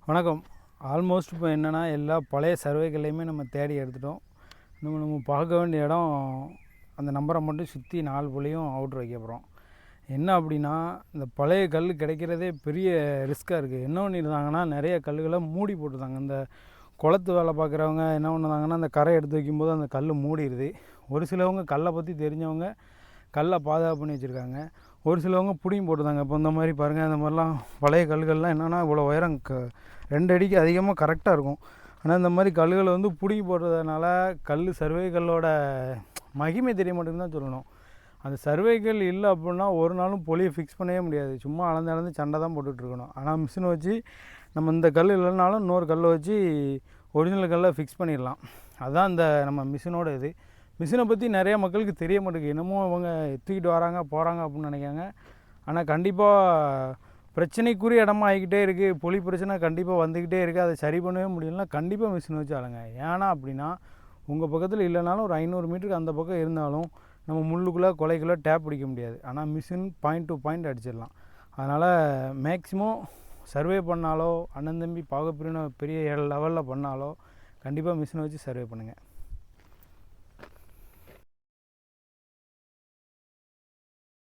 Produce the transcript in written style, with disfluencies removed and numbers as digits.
வணக்கம். ஆல்மோஸ்ட் இப்போ என்னென்னா எல்லா பழைய சர்வேக்கள்லையுமே நம்ம தேடி எடுத்துட்டோம். நம்ம பார்க்க வேண்டிய இடம் அந்த நம்பரை மட்டும் சுற்றி 4 புள்ளியும் அவுட்ரு வைக்க போகிறோம். என்ன அப்படின்னா, இந்த பழைய கல் கிடைக்கிறதே பெரிய ரிஸ்க்காக இருக்குது. என்ன பண்ணியிருந்தாங்கன்னா, நிறைய கல்லுகளை மூடி போட்டுருந்தாங்க. இந்த குளத்து வேலை பார்க்குறவங்க என்ன பண்ணுறாங்கன்னா, அந்த கரை எடுத்து வைக்கும்போது அந்த கல் மூடிடுது. ஒரு சிலவங்க கல்லை பற்றி தெரிஞ்சவங்க கல்லை பாதுகாப்பு பண்ணி வச்சுருக்காங்க. ஒரு சிலவங்க பிடிங்கி போட்டுருந்தாங்க. இப்போ இந்த மாதிரி பாருங்கள், இந்த மாதிரிலாம் பழைய கல்லுகள்லாம் என்னென்னா இவ்வளோ உயரம் 2 அடிக்கு அதிகமாக கரெக்டாக இருக்கும். ஆனால் இந்த மாதிரி கல்லுகளை வந்து பிடுங்கி போடுறதுனால சர்வே கல்லோட மகிமை தெரிய மாட்டேங்குன்னு தான் சொல்லணும். அந்த சர்வேக்கல் இல்லை அப்படின்னா ஒரு நாளும் பொலியை ஃபிக்ஸ் பண்ணவே முடியாது. சும்மா அளந்து சண்டை தான் போட்டுட்ருக்கணும். ஆனால் மிஷினை வச்சு நம்ம இந்த கல் இல்லைனாலும் இன்னொரு கல்லை வச்சு ஒரிஜினல் கல்லை ஃபிக்ஸ் பண்ணிடலாம். அதுதான் இந்த நம்ம மிஷினோட இது. மிஷினை பற்றி நிறைய மக்களுக்கு தெரிய மாட்டேங்குது. என்னமோ அவங்க தூக்கிட்டு வராங்க போகிறாங்க அப்படின்னு நினைக்காங்க. ஆனால் கண்டிப்பாக பிரச்சனைக்குரிய இடமா ஆகிக்கிட்டே இருக்குது. பொலி பிரச்சனை கண்டிப்பாக வந்துக்கிட்டே இருக்குது. அதை சரி பண்ணவே முடியலன்னா கண்டிப்பாக மிஷின் வச்சு அலைங்க. ஏன்னா அப்படின்னா உங்கள் பக்கத்தில் இல்லைனாலும் ஒரு 500 மீட்டருக்கு அந்த பக்கம் இருந்தாலும் நம்ம முள்ளுக்குள்ளே கொலைக்குள்ளே டேப் பிடிக்க முடியாது. ஆனால் மிஷின் பாயிண்ட் டு பாயிண்ட் அடிச்சிடலாம். அதனால் மேக்ஸிமம் சர்வே பண்ணாலோ அண்ணன் தம்பி பாகப்பிரிவினை பெரிய லெவலில் பண்ணாலோ கண்டிப்பாக மிஷினை வச்சு சர்வே பண்ணுங்கள்.